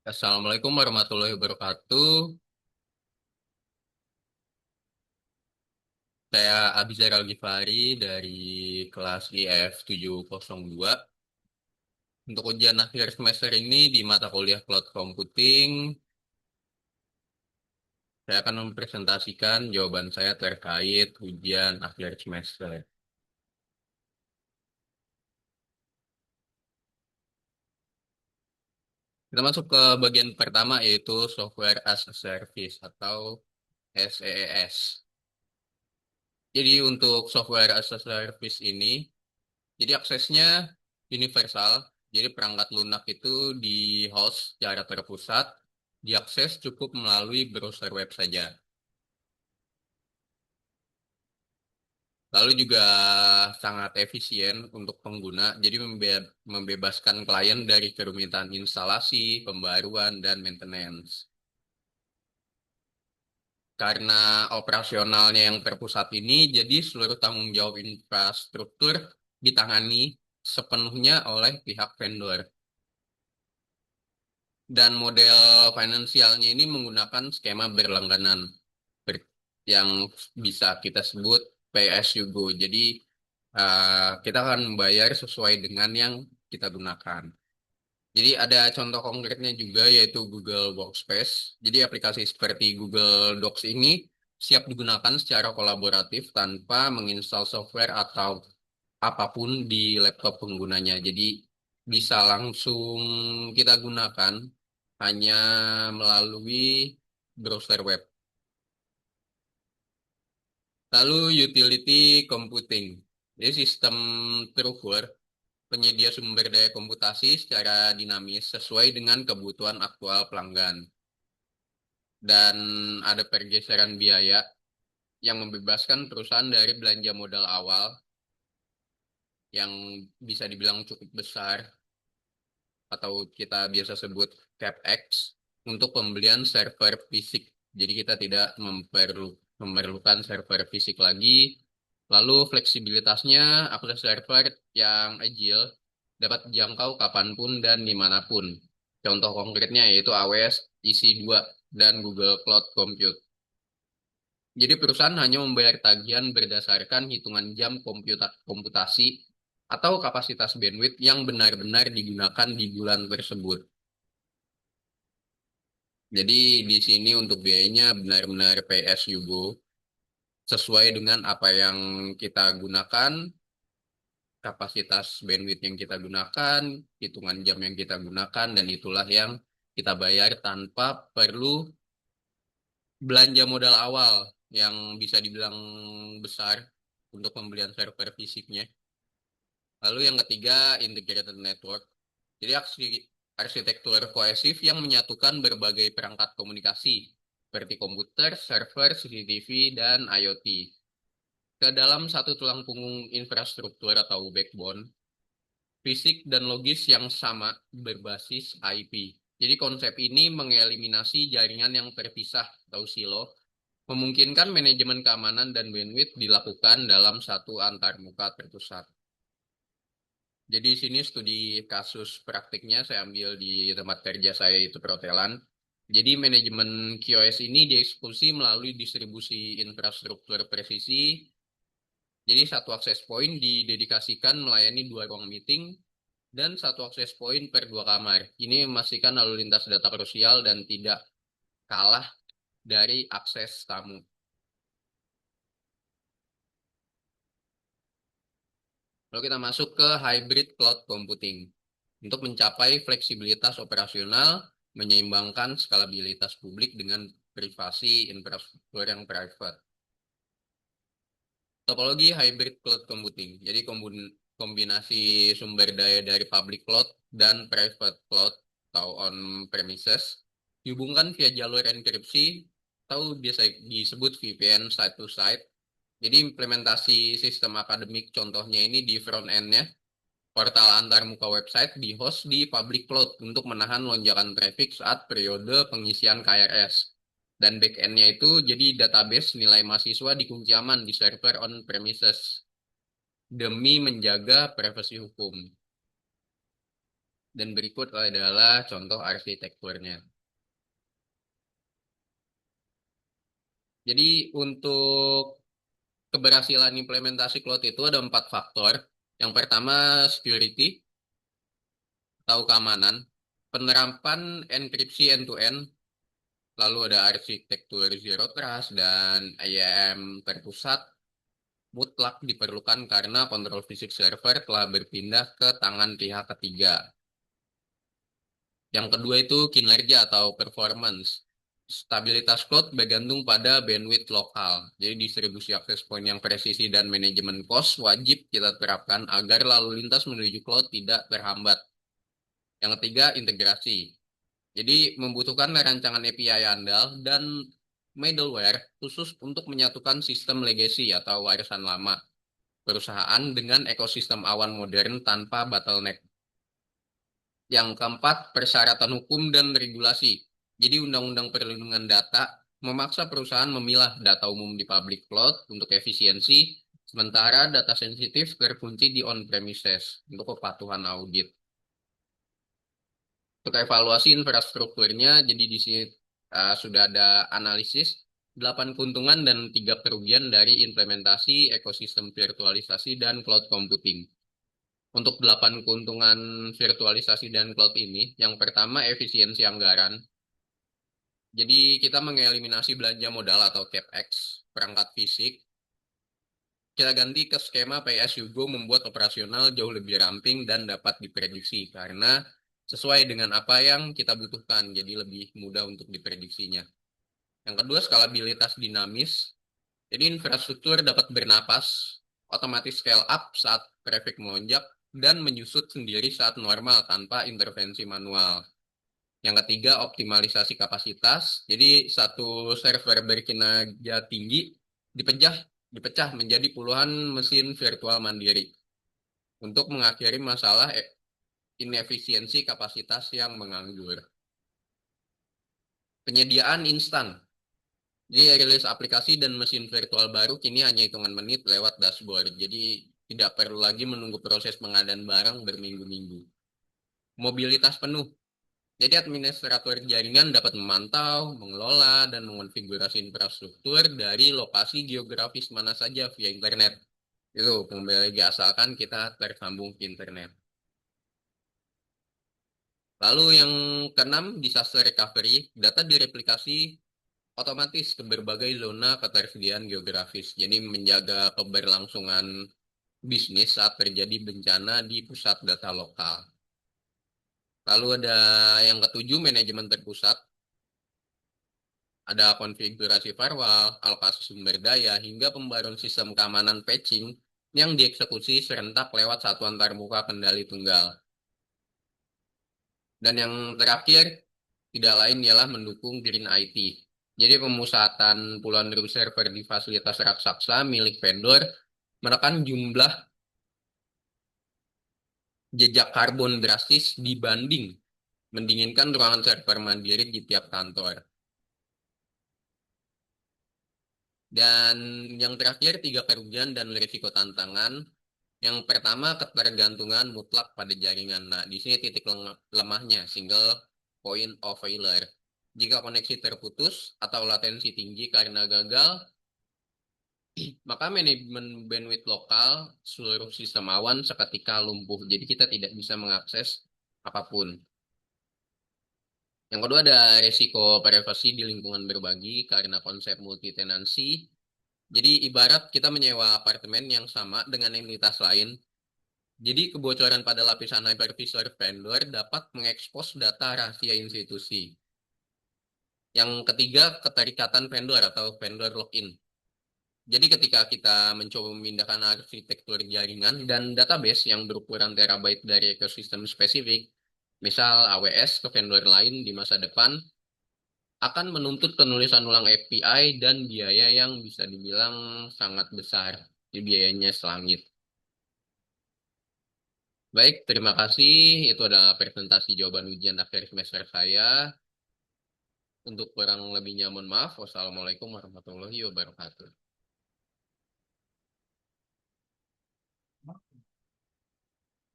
Assalamualaikum warahmatullahi wabarakatuh. Saya Abizar Al-Ghifari dari kelas IF 702. Untuk ujian akhir semester ini di mata kuliah Cloud Computing, saya akan mempresentasikan jawaban saya terkait ujian akhir semester. Kita masuk ke bagian pertama yaitu Software as a Service atau SaaS. Jadi untuk Software as a Service ini, jadi aksesnya universal. Jadi perangkat lunak itu di host secara terpusat, diakses cukup melalui browser web saja. Lalu juga sangat efisien untuk pengguna, jadi membebaskan klien dari kerumitan instalasi, pembaruan, dan maintenance. Karena operasionalnya yang terpusat ini, jadi seluruh tanggung jawab infrastruktur ditangani sepenuhnya oleh pihak vendor. Dan model finansialnya ini menggunakan skema berlangganan yang bisa kita sebut pay as you go. Jadi kita akan membayar sesuai dengan yang kita gunakan. Jadi ada contoh konkretnya juga yaitu Google Workspace. Jadi aplikasi seperti Google Docs ini siap digunakan secara kolaboratif tanpa menginstal software atau apapun di laptop penggunanya. Jadi bisa langsung kita gunakan hanya melalui browser web. Lalu utility computing. Jadi sistem Truecore penyedia sumber daya komputasi secara dinamis sesuai dengan kebutuhan aktual pelanggan. Dan ada pergeseran biaya yang membebaskan perusahaan dari belanja modal awal yang bisa dibilang cukup besar atau kita biasa sebut CapEx untuk pembelian server fisik. Jadi kita tidak memerlukan server fisik lagi. Lalu fleksibilitasnya akses server yang agile dapat dijangkau kapanpun dan dimanapun. Contoh konkretnya yaitu AWS EC2 dan Google Cloud Compute. Jadi perusahaan hanya membayar tagihan berdasarkan hitungan jam komputasi atau kapasitas bandwidth yang benar-benar digunakan di bulan tersebut. Jadi di sini untuk biayanya benar-benar pay as you go, sesuai dengan apa yang kita gunakan, kapasitas bandwidth yang kita gunakan, hitungan jam yang kita gunakan, dan itulah yang kita bayar tanpa perlu belanja modal awal yang bisa dibilang besar untuk pembelian server fisiknya. Lalu yang ketiga, integrated network. Jadi arsitektur koesif yang menyatukan berbagai perangkat komunikasi, seperti komputer, server, CCTV, dan IoT, ke dalam satu tulang punggung infrastruktur atau backbone, fisik dan logis yang sama berbasis IP. Jadi konsep ini mengeliminasi jaringan yang terpisah atau silo, memungkinkan manajemen keamanan dan bandwidth dilakukan dalam satu antarmuka terpusat. Jadi sini studi kasus praktiknya saya ambil di tempat kerja saya itu perhotelan. Jadi manajemen QoS ini dieksekusi melalui distribusi infrastruktur presisi. Jadi satu akses point didedikasikan melayani dua ruang meeting dan satu akses point per dua kamar. Ini memastikan lalu lintas data krusial dan tidak kalah dari akses tamu. Lalu kita masuk ke hybrid cloud computing. Untuk mencapai fleksibilitas operasional, menyeimbangkan skalabilitas publik dengan privasi infrastruktur yang private. Topologi hybrid cloud computing. Jadi kombinasi sumber daya dari public cloud dan private cloud atau on-premises dihubungkan via jalur enkripsi atau biasa disebut VPN site to site. Jadi implementasi sistem akademik contohnya ini di front end-nya, portal antarmuka website di host di public cloud untuk menahan lonjakan traffic saat periode pengisian KRS. Dan backend-nya itu jadi database nilai mahasiswa dikunci aman di server on premises demi menjaga privasi hukum. Dan berikut adalah contoh arsitekturnya. Jadi untuk keberhasilan implementasi cloud itu ada 4 faktor. Yang pertama security atau keamanan, penerapan enkripsi end-to-end, lalu ada arsitektur zero trust dan IAM terpusat mutlak diperlukan karena kontrol fisik server telah berpindah ke tangan pihak ketiga. Yang kedua itu kinerja atau performance. Stabilitas cloud bergantung pada bandwidth lokal. Jadi distribusi akses point yang presisi dan manajemen cost wajib kita terapkan agar lalu lintas menuju cloud tidak terhambat. Yang ketiga integrasi. Jadi membutuhkan rancangan API andal dan middleware khusus untuk menyatukan sistem legacy atau warisan lama perusahaan dengan ekosistem awan modern tanpa bottleneck. Yang keempat, persyaratan hukum dan regulasi. Jadi Undang-Undang Perlindungan Data memaksa perusahaan memilah data umum di public cloud untuk efisiensi, sementara data sensitif terkunci di on-premises untuk kepatuhan audit. Untuk evaluasi infrastrukturnya, jadi di sini sudah ada analisis 8 keuntungan dan 3 kerugian dari implementasi ekosistem virtualisasi dan cloud computing. Untuk 8 keuntungan virtualisasi dan cloud ini, yang pertama efisiensi anggaran. Jadi kita mengeliminasi belanja modal atau CapEx, perangkat fisik. Kita ganti ke skema pay as you go membuat operasional jauh lebih ramping dan dapat diprediksi karena sesuai dengan apa yang kita butuhkan, jadi lebih mudah untuk diprediksinya. Yang kedua, skalabilitas dinamis. Jadi infrastruktur dapat bernapas, otomatis scale up saat traffic melonjak, dan menyusut sendiri saat normal tanpa intervensi manual. Yang ketiga, optimalisasi kapasitas. Jadi satu server berkinerja tinggi dipecah menjadi puluhan mesin virtual mandiri untuk mengakhiri masalah inefisiensi kapasitas yang menganggur. Penyediaan instan. Jadi rilis aplikasi dan mesin virtual baru kini hanya hitungan menit lewat dashboard. Jadi tidak perlu lagi menunggu proses pengadaan barang berminggu-minggu. Mobilitas penuh. Jadi administrator jaringan dapat memantau, mengelola, dan mengonfigurasi infrastruktur dari lokasi geografis mana saja via internet. Itu kembali lagi asalkan kita tersambung ke internet. Lalu yang keenam, disaster recovery. Data direplikasi otomatis ke berbagai zona ketersediaan geografis. Jadi menjaga keberlangsungan bisnis saat terjadi bencana di pusat data lokal. Lalu ada yang ketujuh, manajemen terpusat. Ada konfigurasi firewall, alokasi sumber daya, hingga pembaruan sistem keamanan patching yang dieksekusi serentak lewat satuan terbuka kendali tunggal. Dan yang terakhir, tidak lain ialah mendukung Green IT. Jadi pemusatan puluhan ribu server di fasilitas raksasa milik vendor menekan jumlah jejak karbon drastis dibanding mendinginkan ruangan server mandiri di tiap kantor. Dan yang terakhir, 3 kerugian dan risiko tantangan. Yang pertama, ketergantungan mutlak pada jaringan. Nah, di sini titik lemahnya, single point of failure. Jika koneksi terputus atau latensi tinggi karena gagal, maka manajemen bandwidth lokal seluruh sistem awan seketika lumpuh. Jadi kita tidak bisa mengakses apapun. Yang kedua ada resiko privasi di lingkungan berbagi karena konsep multi tenancy. Jadi ibarat kita menyewa apartemen yang sama dengan entitas lain. Jadi kebocoran pada lapisan hypervisor vendor dapat mengekspos data rahasia institusi. Yang ketiga, keterikatan vendor atau vendor login. Jadi ketika kita mencoba memindahkan arsitektur jaringan dan database yang berukuran terabyte dari ekosistem spesifik, misal AWS ke vendor lain di masa depan, akan menuntut penulisan ulang API dan biaya yang bisa dibilang sangat besar. Jadi biayanya selangit. Baik, terima kasih. Itu adalah presentasi jawaban ujian akhir semester saya. Untuk kurang lebihnya mohon maaf. Wassalamualaikum warahmatullahi wabarakatuh.